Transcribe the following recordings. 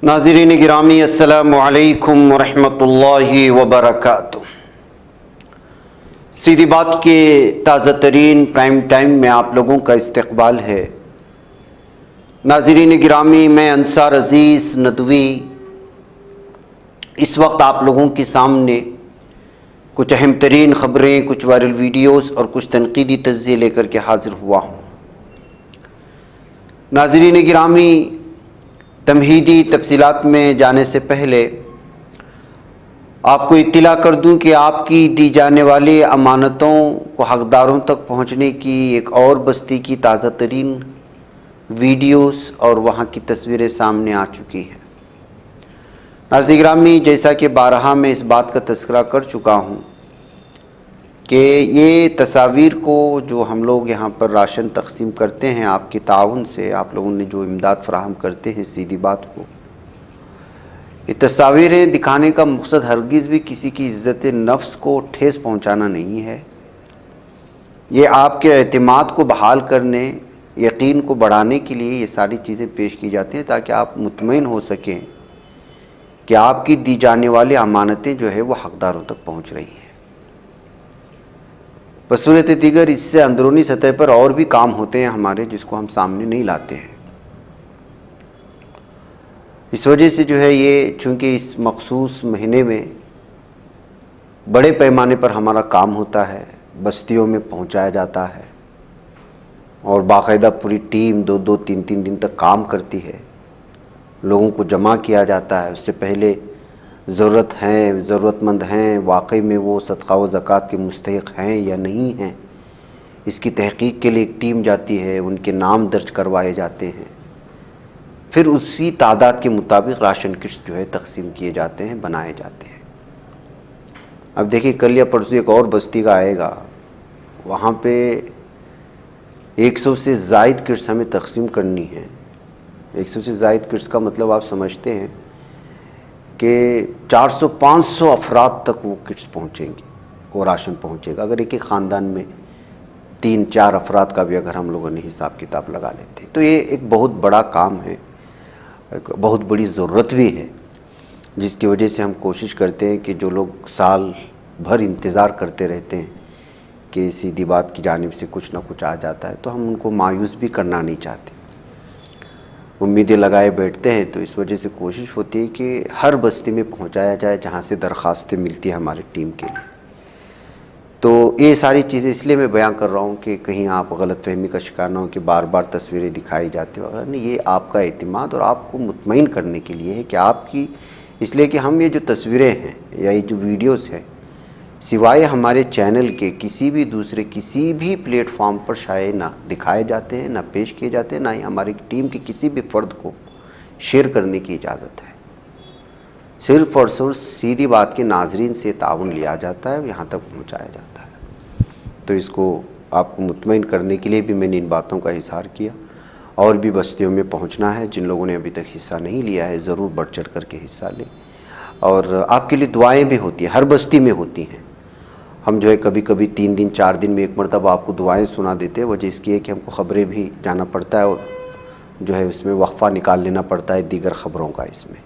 नाज़रीन गिरामी अस्सलामु अलैकुम वरहमतुल्लाहि वबरकातुह। सीधी बात के ताज़ा तरीन प्राइम टाइम में आप लोगों का इस्तकबाल है। नाज़रीन गिरामी, मैं अंसार अज़ीज़ नदवी इस वक्त आप लोगों के सामने कुछ अहम तरीन ख़बरें, कुछ वायरल वीडियोस और कुछ तनकीदी तज्ज़िये लेकर के हाज़िर हुआ हूँ। नाज़रीन गिरामी, तमहीदी तफसीलात में जाने से पहले आपको इत्तला कर दूं कि आपकी दी जाने वाली अमानतों को हकदारों तक पहुंचने की एक और बस्ती की ताज़ा तरीन वीडियोस और वहां की तस्वीरें सामने आ चुकी हैं। नाज़रीन गिरामी, जैसा कि बारहा मैं इस बात का तज़किरा कर चुका हूं कि ये तस्वीर को जो हम लोग यहाँ पर राशन तकसीम करते हैं आपके ताउन से, आप लोगों ने जो इमदाद फराहम करते हैं, सीधी बात को ये तस्वीरें दिखाने का मकसद हरगिज़ भी किसी की इज़्ज़त नफ्स को ठेस पहुँचाना नहीं है। ये आपके एतमाद को बहाल करने, यकीन को बढ़ाने के लिए ये सारी चीज़ें पेश की जाती हैं ताकि आप मुतमईन हो सकें कि आपकी दी जाने वाली अमानतें जो है वो हकदारों तक पहुँच रही हैं। बसूरत दीगर इससे अंदरूनी सतह पर और भी काम होते हैं हमारे, जिसको हम सामने नहीं लाते हैं। इस वजह से जो है ये, चूँकि इस मखसूस महीने में बड़े पैमाने पर हमारा काम होता है, बस्तियों में पहुंचाया जाता है और बाकायदा पूरी टीम 2-2, 3-3 दिन तक काम करती है, लोगों को जमा किया जाता है। उससे पहले ज़रूरतमंद हैं, वाकई में वो सदका व ज़कात के मुस्तहिक़ हैं या नहीं हैं, इसकी तहक़ीक़ के लिए एक टीम जाती है, उनके नाम दर्ज करवाए जाते हैं, फिर उसी तादाद के मुताबिक राशन किट्स जो है तकसीम किए जाते हैं, बनाए जाते हैं। अब देखिए, कल या परसों एक और बस्ती का आएगा, वहाँ पे 100 से ज़ायद किट्स हमें तकसीम करनी है। 100 से ज़ायद किट्स का मतलब आप समझते हैं कि 400-500 अफराद तक वो किट्स पहुँचेंगी, वो राशन पहुँचेगा। अगर एक ख़ानदान में 3-4 अफराद का भी अगर हम लोगों ने हिसाब किताब लगा लेते तो ये एक बहुत बड़ा काम है, एक बहुत बड़ी ज़रूरत भी है, जिसकी वजह से हम कोशिश करते हैं कि जो लोग साल भर इंतज़ार करते रहते हैं कि सीधी बात की जानिब से कुछ ना कुछ आ जाता है, तो हम उनको मायूस भी करना नहीं चाहते। उम्मीदें लगाए बैठते हैं, तो इस वजह से कोशिश होती है कि हर बस्ती में पहुंचाया जाए जहां से दरख्वास्तें मिलती है हमारी टीम के लिए। तो ये सारी चीज़ें इसलिए मैं बयां कर रहा हूं कि कहीं आप गलतफहमी का शिकार ना हो कि बार बार तस्वीरें दिखाई जाती वगैरह नहीं। ये आपका एतमाद और आपको मुतमईन करने के लिए है कि आपकी, इसलिए कि हम ये जो तस्वीरें हैं या ये जो वीडियोज़ हैं, सिवाय हमारे चैनल के किसी भी दूसरे किसी भी प्लेटफॉर्म पर शायद ना दिखाए जाते हैं, ना पेश किए जाते हैं, ना ही हमारी टीम के किसी भी फ़र्द को शेयर करने की इजाज़त है। सिर्फ़ और सिर्फ सीधी बात के नाजरीन से ताउन लिया जाता है, यहाँ तक पहुँचाया जाता है। तो इसको आपको मुतमईन करने के लिए भी मैंने इन बातों का इज़हार किया। और भी बस्तियों में पहुँचना है, जिन लोगों ने अभी तक हिस्सा नहीं लिया है ज़रूर बढ़ चढ़ करके हिस्सा लें। और आपके लिए दुआएँ भी होती हैं, हर बस्ती में होती हैं। हम जो है कभी कभी 3 दिन 4 दिन में एक मरतबा आपको दुआएं सुना देते हैं। वजह इसकी है कि हमको ख़बरें भी जाना पड़ता है और जो है उसमें वक्फ़ा निकाल लेना पड़ता है दीगर ख़बरों का। इसमें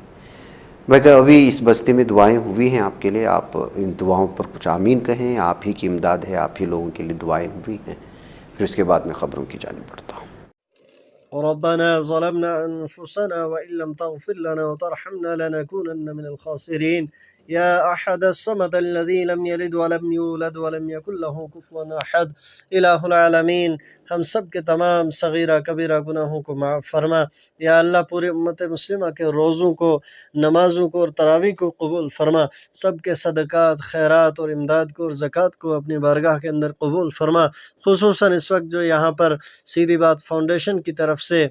मगर अभी इस बस्ती में दुआएं हुई हैं आपके लिए, आप इन दुआओं पर कुछ आमीन कहें। आप ही की इमदाद है, आप ही लोगों के लिए दुआएं हुई हैं। फिर उसके बाद मैं ख़बरों की जानिब बढ़ता हूँ। रब्बना ज़लमना अनफुसना व इन लम तग़फिर लना व तरहमना लनकूनन्ना मिनल ख़ासिरीन या अहद अस्समद अल्लज़ी लम यलिद व लम यूलद व लम यकुल लहू कुफ़ुवन अहद। इलाहुल आलमीन, हम सब के तमाम सगीरा कबीरा गुनाहों को माफ़ फरमा। या अल्लाह, पूरी उम्मत मुस्लिमा के रोज़ों को, नमाज़ों को और तरावी को कबूल फरमा। सब के सदक़ात, खैरात और इमदाद को और ज़कात को अपनी बारगाह के अंदर कबूल फरमा। खुसूसन इस वक्त जो यहाँ पर सीधी बात फाउंडेशन की तरफ से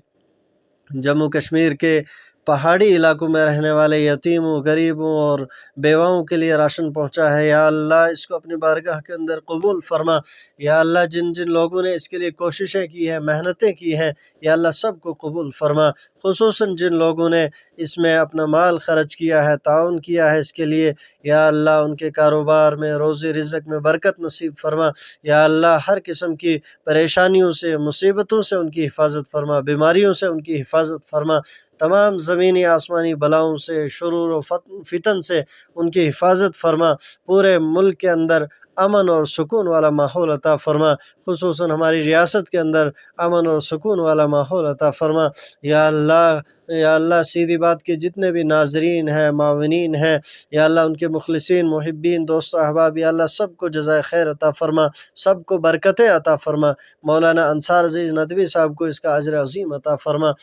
जम्मू कश्मीर के पहाड़ी इलाकों में रहने वाले यतीमों, गरीबों और बेवाओं के लिए राशन पहुंचा है, या अल्लाह इसको अपनी बारगाह के अंदर कबूल फरमा। या अल्लाह, जिन जिन लोगों ने इसके लिए कोशिशें की हैं, मेहनतें की हैं, या अल्लाह सबको कबूल फरमा। खुसूसन जिन लोगों ने इसमें अपना माल खर्च किया है, ताउन किया है इसके लिए, या अल्लाह उनके कारोबार में, रोज़ी रिज़्क़ में बरकत नसीब फरमा। या अल्लाह, हर किस्म की परेशानियों से, मुसीबतों से उनकी हिफाजत फरमा, बीमारियों से उनकी हिफाजत फरमा। तमाम ज़मीनी आसमानी बलाओं से, शुरूर व फितन से उनकी हिफाजत फरमा। पूरे मुल्क के अंदर अमन और सुकून वाला माहौल अता फ़रमा। ख़ुसूसन हमारी रियासत के अंदर अमन और सुकून वाला माहौल अता फ़रमा। या अल्लाह सीधी बात के जितने भी नाज़रीन हैं, माविनीन हैं, या अल्लाह उनके मुखलिसीन, मुहिब्बीन, दोस्त अहबाब, या अल्लाह सबको जज़ाए खैर अता फ़रमा, सबको बरकतें अता फ़रमा। मौलाना अंसार अज़ीज़ नदवी साहब को इसका अजर अज़ीम अता फ़रमा।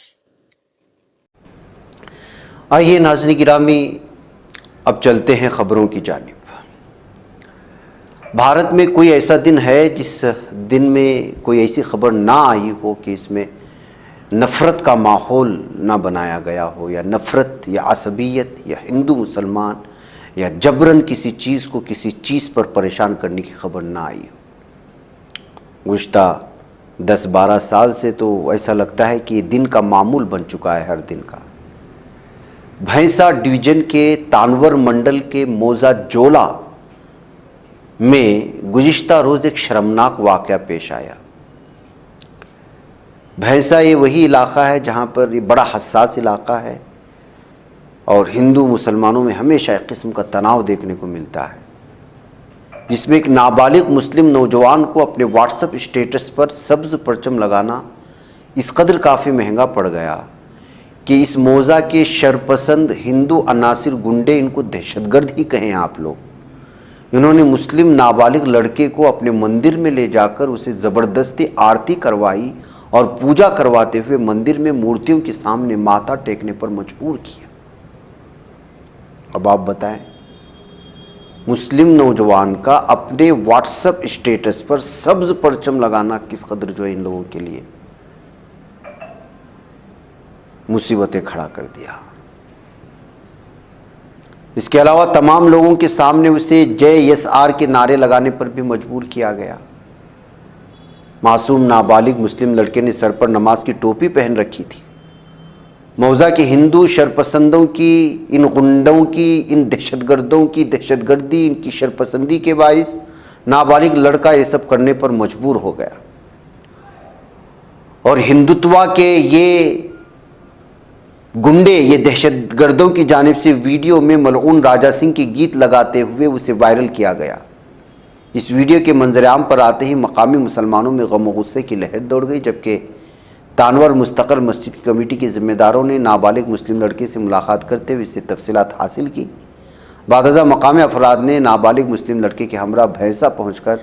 आइए नाज़रीन गिरामी, अब चलते हैं ख़बरों की जानिब। भारत में कोई ऐसा दिन है जिस दिन में कोई ऐसी खबर ना आई हो कि इसमें नफ़रत का माहौल ना बनाया गया हो, या नफ़रत या असबियत या हिंदू मुसलमान या जबरन किसी चीज़ को किसी चीज़ पर परेशान करने की खबर ना आई हो। गुज़िश्ता 10-12 साल से तो ऐसा लगता है कि ये दिन का मामूल बन चुका है, हर दिन का। भैंसा डिवीज़न के तानवर मंडल के मौजा जोला में गुज़िश्ता रोज़ एक शर्मनाक वाक़या पेश आया। भैंसा ये वही इलाक़ा है जहाँ पर ये बड़ा हसास इलाक़ा है और हिंदू मुसलमानों में हमेशा एक किस्म का तनाव देखने को मिलता है, जिसमें एक नाबालिग मुस्लिम नौजवान को अपने व्हाट्सएप स्टेटस पर सब्ज़ परचम लगाना इस कदर काफ़ी महंगा पड़ गया कि इस मौज़ा के शरपसंद हिंदू अनासिर गुंडे, इनको दहशतगर्द ही कहें आप लोग, इन्होंने मुस्लिम नाबालिग लड़के को अपने मंदिर में ले जाकर उसे ज़बरदस्ती आरती करवाई और पूजा करवाते हुए मंदिर में मूर्तियों के सामने माथा टेकने पर मजबूर किया। अब आप बताएं, मुस्लिम नौजवान का अपने व्हाट्सएप स्टेटस पर सब्ज़ परचम लगाना किस कदर जो है इन लोगों के लिए मुसीबतें खड़ा कर दिया। इसके अलावा तमाम लोगों के सामने उसे JSR के नारे लगाने पर भी मजबूर किया गया। मासूम नाबालिग मुस्लिम लड़के ने सर पर नमाज की टोपी पहन रखी थी। मौज़ा के हिंदू शरपसंदों की, इन गुंडों की, इन दहशतगर्दों की दहशतगर्दी, इनकी शरपसंदी के बाइस नाबालिग लड़का ये सब करने पर मजबूर हो गया और हिंदुत्वा के ये गुंडे, ये दहशतगर्दों की जानिब से वीडियो में मलऊन राजा सिंह के गीत लगाते हुए उसे वायरल किया गया। इस वीडियो के मंजर-ए-आम पर आते ही मकामी मुसलमानों में गम और गुस्से की लहर दौड़ गई, जबकि तानवर मुस्तकिल मस्जिद की कमेटी के ज़िम्मेदारों ने नाबालिग मुस्लिम लड़के से मुलाकात करते हुए इससे तफसीलात हासिल की। बादजा मकामी अफराद ने नाबालिग मुस्लिम लड़के के हमरा भैंसा पहुँचकर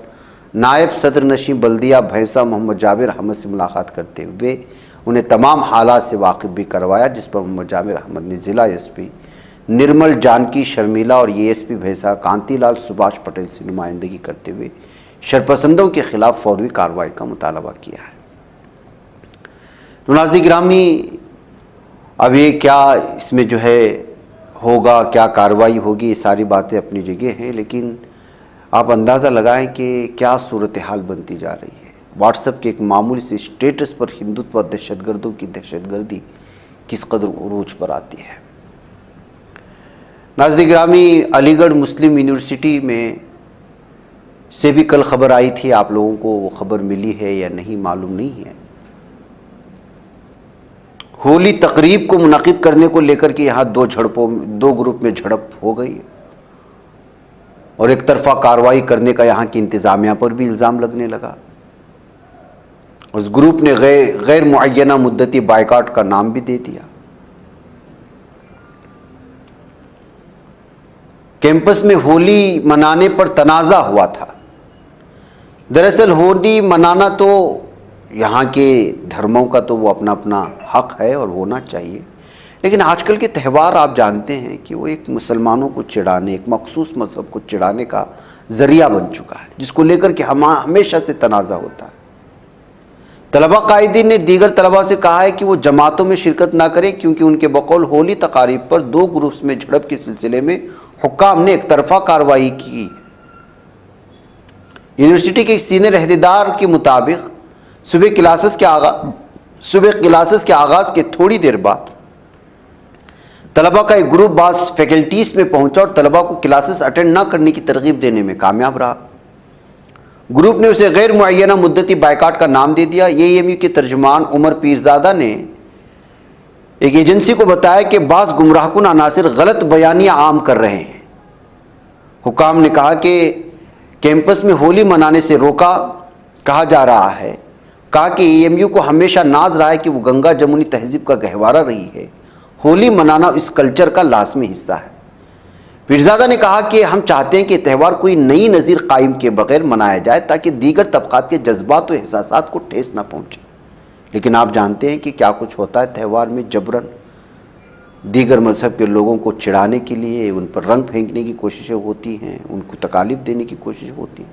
नायब सदर नशीं बल्दिया भैंसा मोहम्मद जाबिर अहमद से मुलाकात करते हुए उन्हें तमाम हालात से वाकिफ़ भी करवाया, जिस पर मोहम्मद जाबिर अहमद ने ज़िला SP निर्मल जानकी शर्मिला और ASP भैंसा कांतिलाल सुभाष पटेल से नुमाइंदगी करते हुए शरपसंदों के खिलाफ फौरी कार्रवाई का मुतालबा किया है। तो नाज़रीन गिरामी, अब ये क्या इसमें जो है होगा, क्या कार्रवाई होगी, ये सारी बातें अपनी जगह हैं, लेकिन आप अंदाज़ा लगाएं कि क्या सूरत हाल बनती जा रही है। व्हाट्सएप के एक मामूली से स्टेटस पर हिंदुत्व दहशतगर्दों की दहशतगर्दी किस कदर उरूज पर आती है। नाज़रीन गिरामी, अलीगढ़ मुस्लिम यूनिवर्सिटी में से भी कल खबर आई थी, आप लोगों को वो खबर मिली है या नहीं मालूम नहीं है। होली तकरीब को मुनक़िद करने को लेकर के यहाँ दो ग्रुप में झड़प हो गई और एक तरफा कार्रवाई करने का यहाँ की इंतज़ामिया पर भी इल्ज़ाम लगने लगा। उस ग्रुप ने गैर मुअय्यना मुद्दती बायकाट का नाम भी दे दिया। कैंपस में होली मनाने पर तनाज़ा हुआ था। दरअसल होली मनाना तो यहाँ के धर्मों का तो वो अपना अपना हक है और होना चाहिए, लेकिन आजकल के त्यौहार आप जानते हैं कि वो एक मुसलमानों को चिढ़ाने, एक मखसूस मज़हब को चिढ़ाने का ज़रिया बन चुका है, जिसको लेकर के हमेशा से तनाज़ा होता है। तलबा कायदीन ने दीगर तलबा से कहा है कि वो जमातों में शिरकत ना करें, क्योंकि उनके बकौल होली तकारीब पर दो ग्रुप्स में झड़प के सिलसिले में हुक्काम ने एक तरफा कार्रवाई की। यूनिवर्सिटी के एक सीनियर अहदेदार के मुताबिक सुबह क्लासेस के आगाज़ के थोड़ी देर बाद तलबा का एक ग्रुप बाज़ फैकल्टीज़ में पहुंचा और तलबा को क्लासेस अटेंड ना करने की तरगीब देने में कामयाब रहा। ग्रुप ने उसे गैर मुअय्यना मुद्दती बायकाट का नाम दे दिया। AMU के तर्जुमान उमर पीरजादा ने एक एजेंसी को बताया कि बास गुमराहकुन अनासिर गलत बयानियां आम कर रहे हैं। हुकाम ने कहा कि कैंपस में होली मनाने से रोका कहा जा रहा है। कहा कि एएमयू को हमेशा नाज रहा है कि वो गंगा जमुनी तहजीब का गहवारा रही है। होली मनाना इस कल्चर का लाजमी हिस्सा है। पीरजादा ने कहा कि हम चाहते हैं कि त्यौहार कोई नई नज़ीर कायम के बगैर मनाया जाए ताकि दीगर तबकात के जज्बात और एहसासात को ठेस ना पहुँचे। लेकिन आप जानते हैं कि क्या कुछ होता है त्यौहार में। जबरन दीगर मजहब के लोगों को चिढ़ाने के लिए उन पर रंग फेंकने की कोशिशें होती हैं, उनको तकालीफ देने की कोशिश होती हैं।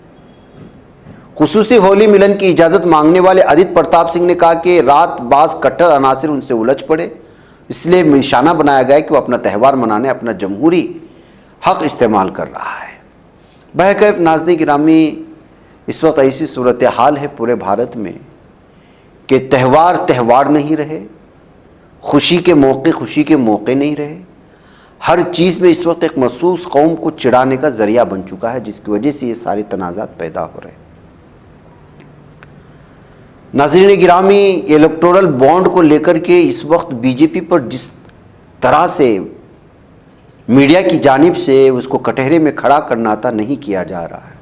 खुसूसी होली मिलन की इजाज़त मांगने वाले आदित्य प्रताप सिंह ने कहा कि रात बाज कट्टर अनासिर उनसे उलझ पड़े, इसलिए निशाना बनाया गया कि वो अपना त्यौहार मनाने अपना जमहूरी हक इस्तेमाल कर रहा है। बहरकैफ नाज़रीन गिरामी, इस वक्त ऐसी सूरत हाल है पूरे भारत में कि त्यौहार नहीं रहे, खुशी के मौके नहीं रहे। हर चीज़ में इस वक्त एक मखसूस कौम को चिढ़ाने का ज़रिया बन चुका है, जिसकी वजह से ये सारे तनाज़ात पैदा हो रहे हैं। नाज़रीन गिरामी, इलेक्टोरल बॉन्ड को लेकर के इस वक्त बीजेपी पर जिस तरह से मीडिया की जानिब से उसको कटहरे में खड़ा करना था, नहीं किया जा रहा है।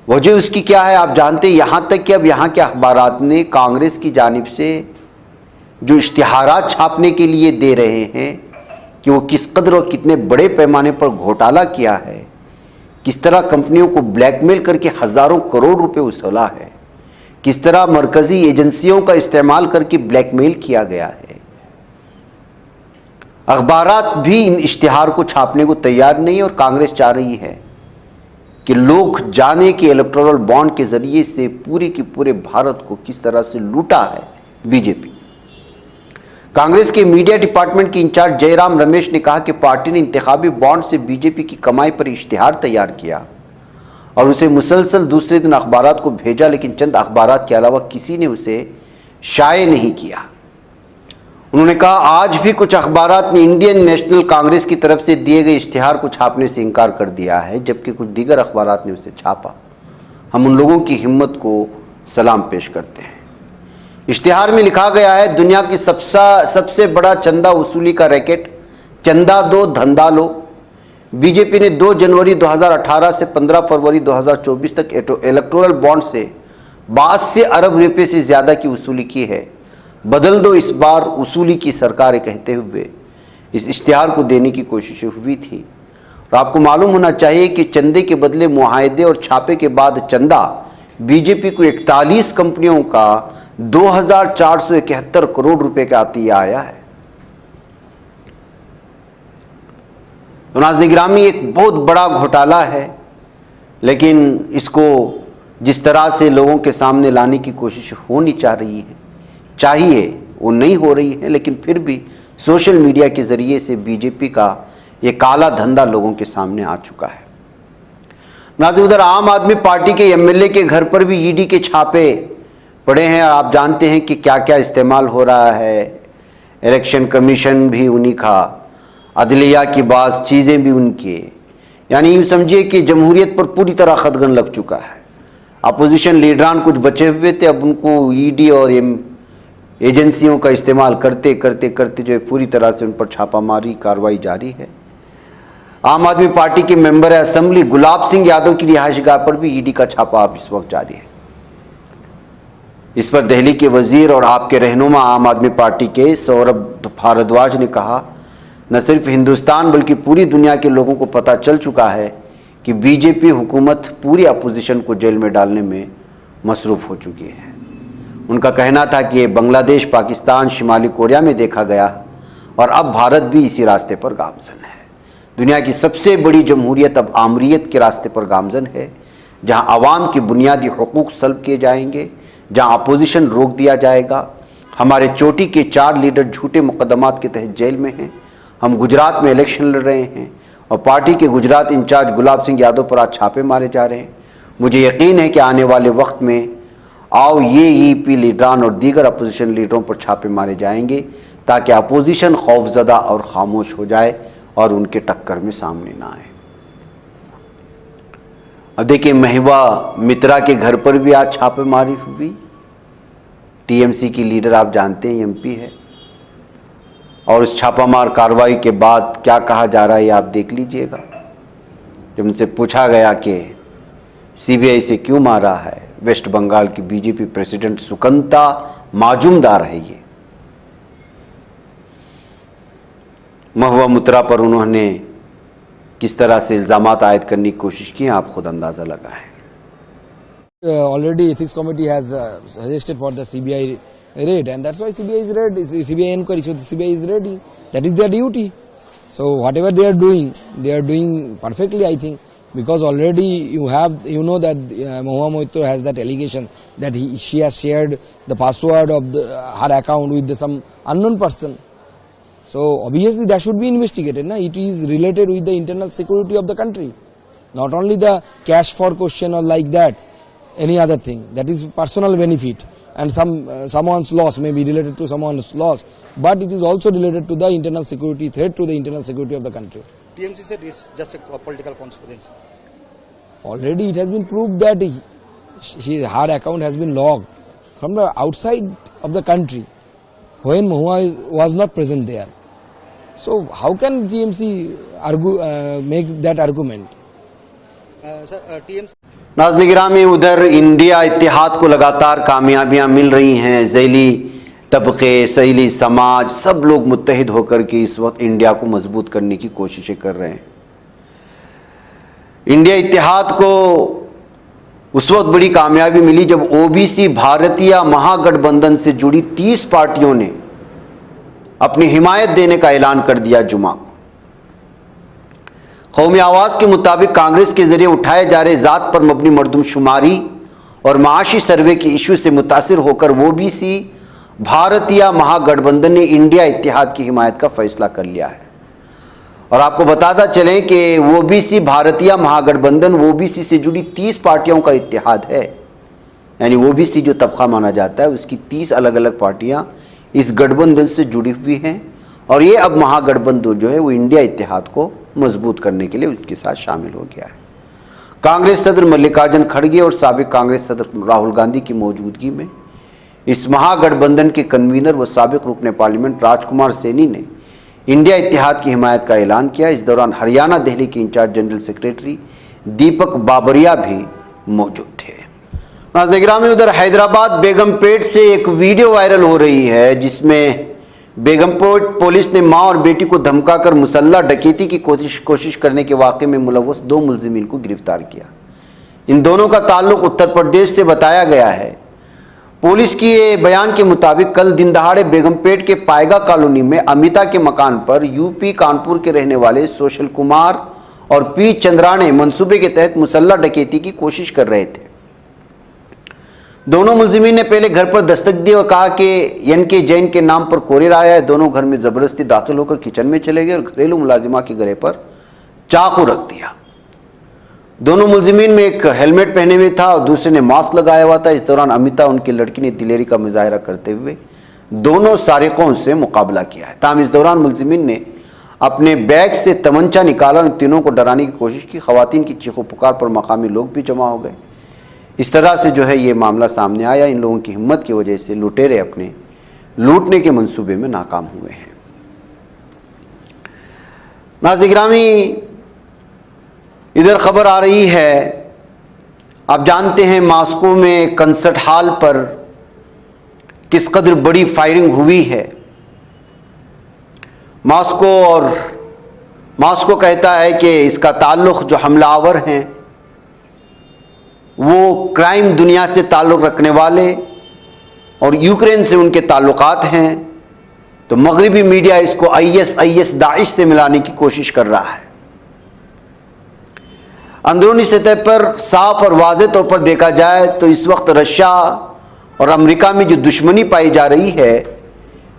वजह उसकी क्या है आप जानते हैं। यहाँ तक कि अब यहाँ के अखबारात ने कांग्रेस की जानिब से जो इश्तिहारात छापने के लिए दे रहे हैं कि वो किस कदर और कितने बड़े पैमाने पर घोटाला किया है, किस तरह कंपनियों को ब्लैकमेल करके हज़ारों करोड़ रुपए वसूला है, किस तरह मरकज़ी एजेंसियों का इस्तेमाल करके ब्लैकमेल किया गया है। अखबारात भी इन इश्तिहार को छापने को तैयार नहीं, और कांग्रेस चाह रही है कि लोग जाने कि इलेक्टोरल बॉन्ड के ज़रिए से पूरे के पूरे भारत को किस तरह से लूटा है बीजेपी। कांग्रेस के मीडिया डिपार्टमेंट के इंचार्ज जयराम रमेश ने कहा कि पार्टी ने इंतखाबी बॉन्ड से बीजेपी की कमाई पर इश्तिहार तैयार किया और उसे मुसलसल दूसरे दिन अखबारात को भेजा, लेकिन चंद अखबारात के अलावा किसी ने उसे शाये नहीं किया। उन्होंने कहा आज भी कुछ अखबारात ने इंडियन नेशनल कांग्रेस की तरफ से दिए गए इश्तिहार को छापने से इनकार कर दिया है, जबकि कुछ दीगर अखबारात ने उसे छापा। हम उन लोगों की हिम्मत को सलाम पेश करते हैं। इश्तिहार में लिखा गया है, दुनिया की सबसे बड़ा चंदा वसूली का रैकेट, चंदा दो धंधा लो। बीजेपी ने 2 जनवरी 2018 से 15 फरवरी 2024 तक इलेक्टोरल बॉन्ड से 82 अरब रुपये से ज़्यादा की वसूली की है। बदल दो इस बार वसूली की सरकार कहते हुए इस इश्तिहार को देने की कोशिशें हुई थी। और आपको मालूम होना चाहिए कि चंदे के बदले मुआहदे और छापे के बाद चंदा बीजेपी को 41 कंपनियों का 2471 करोड़ रुपए का अतिया आया है। तो नाज़रीन गिरामी, एक बहुत बड़ा घोटाला है, लेकिन इसको जिस तरह से लोगों के सामने लाने की कोशिश होनी चाहिए वो नहीं हो रही है, लेकिन फिर भी सोशल मीडिया के ज़रिए से बीजेपी का ये काला धंधा लोगों के सामने आ चुका है। नाज़रीन, उधर आम आदमी पार्टी के एमएलए के घर पर भी ईडी के छापे पड़े हैं और आप जानते हैं कि क्या क्या इस्तेमाल हो रहा है। इलेक्शन कमीशन भी उन्हीं का, अदलिया की बाज़ चीज़ें भी उनकी, यानी यूँ समझिए कि जमहूरियत पर पूरी तरह खदगन लग चुका है। अपोजिशन लीडरान कुछ बचे हुए थे, अब उनको ईडी और एजेंसियों का इस्तेमाल करते जो है पूरी तरह से उन पर छापामारी कार्रवाई जारी है। आम आदमी पार्टी के मेंबर असेंबली गुलाब सिंह यादव की रिहाइशगाह पर भी ईडी का छापा अब इस वक्त जारी है। इस पर दिल्ली के वजीर और आपके रहनुमा आम आदमी पार्टी के सौरभ भारद्वाज ने कहा, न सिर्फ हिंदुस्तान बल्कि पूरी दुनिया के लोगों को पता चल चुका है कि बीजेपी हुकूमत पूरी अपोजिशन को जेल में डालने में मसरूफ़ हो चुकी है। उनका कहना था कि ये बांग्लादेश, पाकिस्तान, शिमाली कोरिया में देखा गया और अब भारत भी इसी रास्ते पर गामजन है। दुनिया की सबसे बड़ी जमहूरियत अब आमरीत के रास्ते पर गामजन है, जहां आवाम की बुनियादी हुकूक सल्ब किए जाएंगे, जहां अपोजिशन रोक दिया जाएगा। हमारे चोटी के 4 लीडर झूठे मुकदमात के तहत जेल में हैं। हम गुजरात में इलेक्शन लड़ रहे हैं और पार्टी के गुजरात इंचार्ज गुलाब सिंह यादव पर आज छापे मारे जा रहे हैं। मुझे यकीन है कि आने वाले वक्त में ये ईपी लीडरान और दीगर अपोजिशन लीडरों पर छापे मारे जाएंगे ताकि अपोजिशन खौफजदा और खामोश हो जाए और उनके टक्कर में सामने ना आए। अब देखिए, महिवा मित्रा के घर पर भी आज छापेमारी हुई। टीएमसी की लीडर आप जानते हैं, एमपी है। और इस छापामार कार्रवाई के बाद क्या कहा जा रहा है आप देख लीजिएगा। जब उनसे पूछा गया कि सीबीआई से क्यों मारा है, वेस्ट बंगाल की बीजेपी प्रेसिडेंट सुकंता माजुमदार है ये, महुआ मुत्रा पर उन्होंने किस तरह से इल्जामात आयद करने की कोशिश की, आप खुद अंदाजा लगाएं। Already ethics committee has suggested for the CBI raid, and that's why CBI is ready. CBI inquiry, so the CBI is ready. That is their duty. So whatever they are doing perfectly, I think, because already you know that Mahua Moitra has that allegation that she has shared the password of her account with some unknown person. So obviously that should be investigated. Na? It is related with the internal security of the country, not only the cash for question or like that. Any other thing that is personal benefit and someone's loss may be related to someone's loss, but it is also related to the internal security threat to the internal security of the country. TMC said it's just a political conspiracy. Already it has been proved that her account has been logged from the outside of the country when Mahua was not present there. So how can TMC make that argument? TMC नाज़रीन गिरामी, उधर India इत्तेहाद को लगातार कामयाबियां मिल रही हैं। ज़ैली तबक़े, सहीली समाज, सब लोग मुत्तहिद होकर के इस वक्त इंडिया को मजबूत करने की कोशिशें कर रहे हैं। इंडिया इत्तेहाद को उस वक्त बड़ी कामयाबी मिली जब ओबीसी भारतीय महागठबंधन से जुड़ी 30 पार्टियों ने अपनी हिमायत देने का ऐलान कर दिया जुमा को। कौमी आवाज़ के मुताबिक कांग्रेस के जरिए उठाए जा रहे ज़ात पर मबनी मर्दमशुमारी और माशी सर्वे के इशू से मुतासिर होकर ओबीसी भारतीय महागठबंधन ने इंडिया इत्तेहाद की हिमायत का फैसला कर लिया है। और आपको बताता चलें कि ओबीसी भारतीय महागठबंधन ओबीसी से जुड़ी 30 पार्टियों का इत्तेहाद है, यानी ओबीसी जो तबका माना जाता है उसकी 30 अलग अलग पार्टियां इस गठबंधन से जुड़ी हुई हैं। और ये अब महागठबंधन जो है वो इंडिया इत्तेहाद को मजबूत करने के लिए उसके साथ शामिल हो गया है। कांग्रेस सदर मल्लिकार्जुन खड़गे और साबिक कांग्रेस सदर राहुल गांधी की मौजूदगी में इस महागठबंधन के कन्वीनर व साबिक रुकने पार्लियामेंट राजकुमार सैनी ने इंडिया इत्तेहाद की हिमायत का ऐलान किया। इस दौरान हरियाणा दिल्ली के इंचार्ज जनरल सेक्रेटरी दीपक बाबरिया भी मौजूद थे। नाज़रीन में उधर हैदराबाद बेगमपेट से एक वीडियो वायरल हो रही है जिसमें बेगमपेट पुलिस ने मां और बेटी को धमकाकर मुसल्ला डकैती की कोशिश करने के वाक़े में मुलव्वस 2 मुलजिमीन को गिरफ्तार किया। इन दोनों का ताल्लुक उत्तर प्रदेश से बताया गया है। पुलिस के बयान के मुताबिक कल दिन दहाड़े बेगमपेट के पायगा कॉलोनी में अमिता के मकान पर यूपी कानपुर के रहने वाले सोशल कुमार और पी चंद्राने मंसूबे के तहत मुसल्ला डकैती की कोशिश कर रहे थे। दोनों मुलजिमीन ने पहले घर पर दस्तक दी और कहा कि एन.के. जैन के नाम पर कोरियर आया है। दोनों घर में ज़बरदस्ती दाखिल होकर किचन में चले गए और घरेलू मुलाजिमा के गले पर चाकू रख दिया। दोनों मुलजिमीन में एक हेलमेट पहने हुए था और दूसरे ने मास्क लगाया हुआ था। इस दौरान अमिता उनकी लड़की ने दिलेरी का मुजाहरा करते हुए दोनों सारिकों से मुकाबला किया है। ताहम इस दौरान मुलजिमीन ने अपने बैग से तमंचा निकाला और तीनों को डराने की कोशिश की। खवातीन की चीखों पुकार पर मकामी लोग भी जमा हो गए। इस तरह से जो है ये मामला सामने आया। इन लोगों की हिम्मत की वजह से लुटेरे अपने लूटने के मंसूबे में नाकाम हुए हैं। नाज़रीन गिरामी, इधर खबर आ रही है, आप जानते हैं मॉस्को में कंसर्ट हॉल पर किस कदर बड़ी फायरिंग हुई है। मॉस्को कहता है कि इसका ताल्लुक जो हमलावर हैं वो क्राइम दुनिया से ताल्लुक़ रखने वाले और यूक्रेन से उनके ताल्लुकात हैं। तो मगरिबी मीडिया इसको IS दाइश से मिलाने की कोशिश कर रहा है। अंदरूनी सतह पर साफ और वाज़ेह तौर पर देखा जाए तो इस वक्त रशिया और अमेरिका में जो दुश्मनी पाई जा रही है,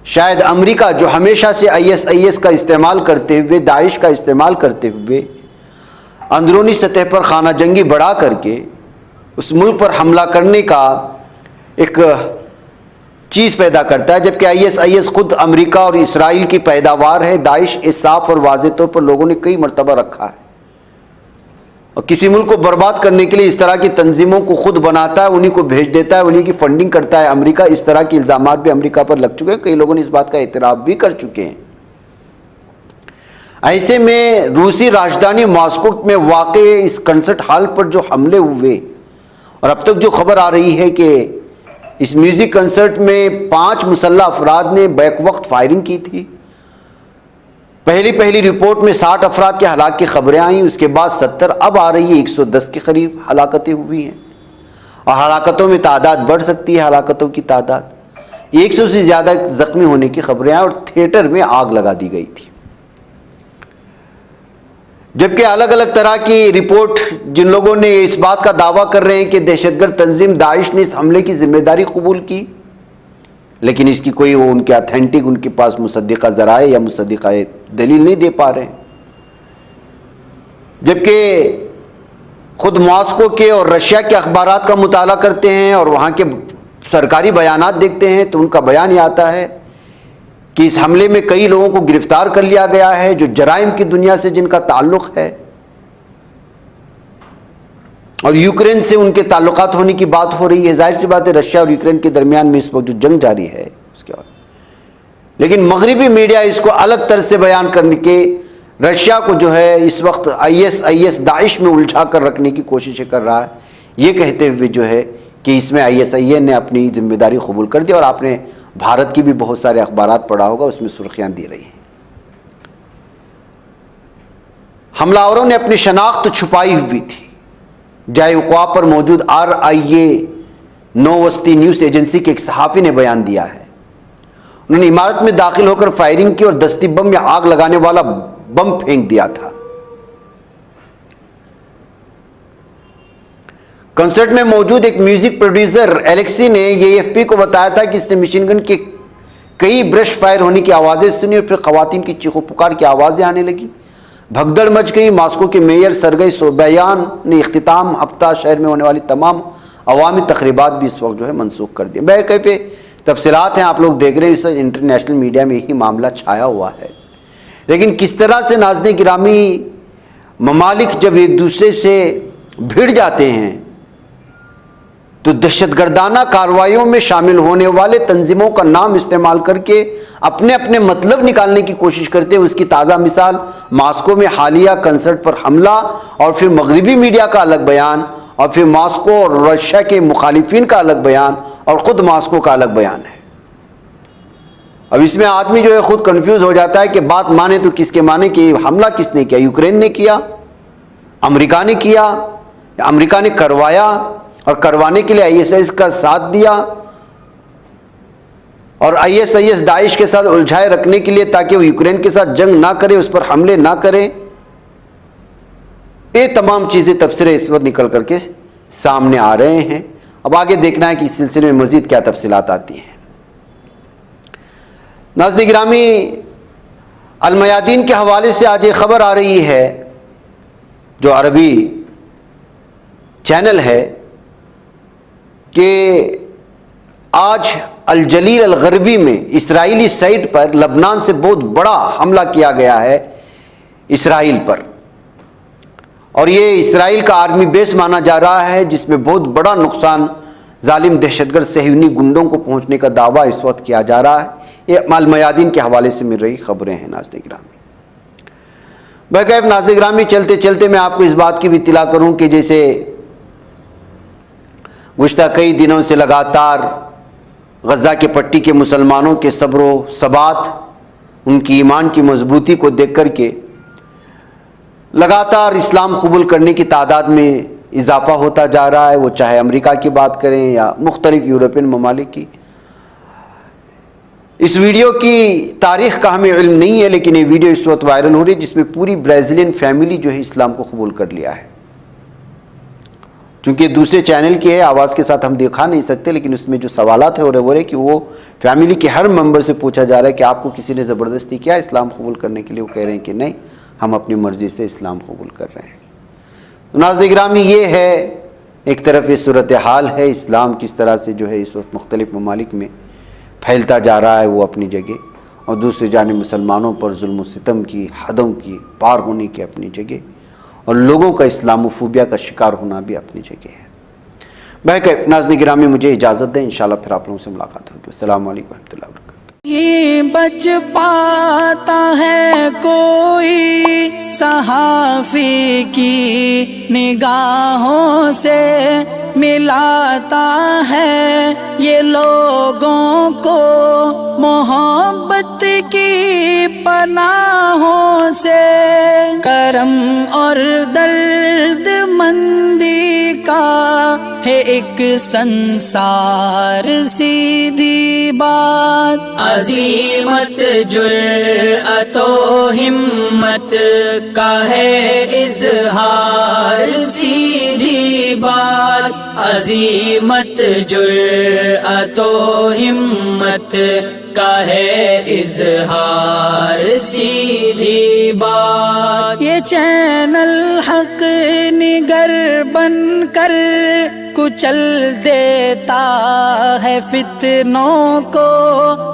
शायद अमेरिका जो हमेशा से IS का इस्तेमाल करते हुए, दाइश का इस्तेमाल करते हुए अंदरूनी सतह पर खाना जंगी बढ़ा करके उस मुल्क पर हमला करने का एक चीज़ पैदा करता है, जबकि IS खुद अमेरिका और इसराइल की पैदावार है। दाइश इस साफ और वाज़ेह तौर पर लोगों ने कई मरतबा रखा है। और किसी मुल्क को बर्बाद करने के लिए इस तरह की तंजीमों को खुद बनाता है, उन्हीं को भेज देता है, उन्हीं की फंडिंग करता है अमेरिका। इस तरह के इल्ज़ामात भी अमेरिका पर लग चुके हैं, कई लोगों ने इस बात का इतराफ़ भी कर चुके हैं। ऐसे में रूसी राजधानी मॉस्को में वाक़े इस कंसर्ट हॉल पर जो हमले हुए, और अब तक जो खबर आ रही है कि इस म्यूज़िक कंसर्ट में 5 मुसल्लह अफराद ने बैक वक्त फायरिंग की थी। पहली रिपोर्ट में 60 अफराद के हलाक की खबरें आई, उसके बाद 70, अब आ रही है 110 के करीब हलाकतें हुई हैं, और हलाकतों में तादाद बढ़ सकती है। हलाकतों की तादाद 100 से ज़्यादा जख्मी होने की खबरें आई, और थिएटर में आग लगा दी गई थी। जबकि अलग अलग तरह की रिपोर्ट, जिन लोगों ने इस बात का दावा कर रहे हैं कि दहशतगर्द तंजीम दाइश ने इस हमले की जिम्मेदारी कबूल की, लेकिन इसकी कोई वो उनके ऑथेंटिक, उनके पास मुसद्दिका ज़राए या मुसद्दिका दलील नहीं दे पा रहे हैं। जबकि खुद मॉस्को के और रशिया के अखबारात का मुताला करते हैं और वहाँ के सरकारी बयानात देखते हैं तो उनका बयान ये आता है कि इस हमले में कई लोगों को गिरफ्तार कर लिया गया है जो जराइम की दुनिया से जिनका ताल्लुक़ है, और यूक्रेन से उनके ताल्लुकात होने की बात हो रही है। जाहिर सी बात है रशिया और यूक्रेन के दरमियान में इस वक्त जो जंग जारी है उसके बाद, लेकिन मगरिबी मीडिया इसको अलग तरह से बयान करने के रशिया को जो है इस वक्त IS दाइश में उलझा कर रखने की कोशिशें कर रहा है, ये कहते हुए जो है कि इसमें ISIS ने अपनी जिम्मेदारी कबूल कर दी। और आपने भारत की भी बहुत सारे अखबारात पढ़ा होगा, उसमें सुर्खियाँ दी रही हैं। हमलावरों ने अपनी शनाख्त छुपाई हुई थी। जाए उक़वा पर मौजूद RIA नौवस्ती न्यूज़ एजेंसी के एक सहाफ़ी ने बयान दिया है। उन्होंने इमारत में दाखिल होकर फायरिंग की और दस्ती बम या आग लगाने वाला बम फेंक दिया था। कंसर्ट में मौजूद एक म्यूजिक प्रोड्यूसर एलेक्सी ने AFP को बताया था कि इसने मशीन गन के कई ब्रश फायर होने की आवाज़ें सुनी और फिर ख़वातीन की चीखों पुकार की आवाज़ें आने लगी। भगदड़ मच गई। मॉस्को के मेयर सरगई सोबयान ने इख्तिताम हफ्ता शहर में होने वाली तमाम अवामी तकरीबात भी इस वक्त जो है मनसूख कर दिए। बैकए पे तफसीलात हैं, आप लोग देख रहे हैं, इस इंटरनेशनल मीडिया में यही मामला छाया हुआ है। लेकिन किस तरह से नाज़रीन गिरामी, ममालिक जब एक दूसरे से भिड़ जाते हैं तो दहशतगर्दाना कार्रवाइयों में शामिल होने वाले तंजीमों का नाम इस्तेमाल करके अपने अपने मतलब निकालने की कोशिश करते हैं। उसकी ताज़ा मिसाल मॉस्को में हालिया कंसर्ट पर हमला, और फिर मगरिबी मीडिया का अलग बयान, और फिर मॉस्को और रशिया के मुखालिफिन का अलग बयान, और ख़ुद मॉस्को का अलग बयान है। अब इसमें आदमी जो है खुद कंफ्यूज हो जाता है कि बात माने तो किसके माने, कि हमला किसने किया, यूक्रेन ने किया, अमेरिका ने किया, अमेरिका ने करवाया और करवाने के लिए ISIS का साथ दिया, और ISIS दाइश के साथ उलझाए रखने के लिए ताकि वो यूक्रेन के साथ जंग ना करे, उस पर हमले ना करे। ये तमाम चीज़ें तफसीरें इस वक्त निकल करके सामने आ रहे हैं। अब आगे देखना है कि इस सिलसिले में मज़ीद क्या तफसीलात आती हैं। नाज़रीन गिरामी, अल-मयादीन के हवाले से आज एक ख़बर आ रही है, जो अरबी चैनल है, कि आज अल जलील अल गरबी में इसराइली साइट पर लबनान से बहुत बड़ा हमला किया गया है इसराइल पर, और ये इसराइल का आर्मी बेस माना जा रहा है जिसमें बहुत बड़ा नुकसान जालिम दहशतगर्द सहयूनी गुंडों को पहुंचने का दावा इस वक्त किया जा रहा है। ये अल-मयादीन के हवाले से मिल रही खबरें हैं। नाज़रीन गिरामी, बहरकैफ नाज़रीन गिरामी, चलते चलते मैं आपको इस बात की भी इत्तला करूं कि जैसे गुज़श्ता कई दिनों से लगातार गज़ा के पट्टी के मुसलमानों के सब्र सबात, उनकी ईमान की मजबूती को देख कर के लगातार इस्लाम कबूल करने की तादाद में इजाफ़ा होता जा रहा है, वो चाहे अमेरिका की बात करें या मुख्तलिफ यूरोपियन ममालिक की। इस वीडियो की तारीख़ का हमें इल्म नहीं है, लेकिन ये वीडियो इस वक्त वायरल हो रही है जिसमें पूरी ब्राज़ीलियन फैमिली जो है इस्लाम को कबूल कर लिया है। चूँकि दूसरे चैनल की है, आवाज़ के साथ हम दिखा नहीं सकते, लेकिन उसमें जो सवालात है वो रहे कि वो फैमिली के हर मेंबर से पूछा जा रहा है कि आपको किसी ने ज़बरदस्ती किया इस्लाम कबूल करने के लिए। वो कह रहे हैं कि नहीं, हम अपनी मर्ज़ी से इस्लाम कबूल कर रहे हैं। तो नाज़रीन गिरामी, ये है एक तरफ ये सूरत हाल है, इस्लाम किस तरह से जो है इस वक्त मुख्तलिफ ममालिक में फैलता जा रहा है वो अपनी जगह, और दूसरी जानिब मुसलमानों पर जुल्म सितम की हदों की पार होने की अपनी जगह। और लोगों का इस्लामोफोबिया का शिकार होना भी अपनी जगह है। बहरकैफ नाज़रीन गिरामी, मुझे इजाज़त दें, इंशाल्लाह फिर आप लोगों से मुलाकात होगी। अस्सलामु अलैकुम रहमतुल्लाहि व बरकातुहू। ये बच पाता है कोई सहाफ़ी की निगाहों से, मिलाता है ये लोगों को मोहब्बत की पनाहों से। करम और दर्द मंदी का है एक संसार सीधी बात। अजीमत जुर्अतो हिम्मत का है इज़हार सीधी बात। अजीमत जुर्अतो हिम्मत का है इज़हार सीधी बात। ये चैनल हक निगर बनकर कुचल देता है फितनों को,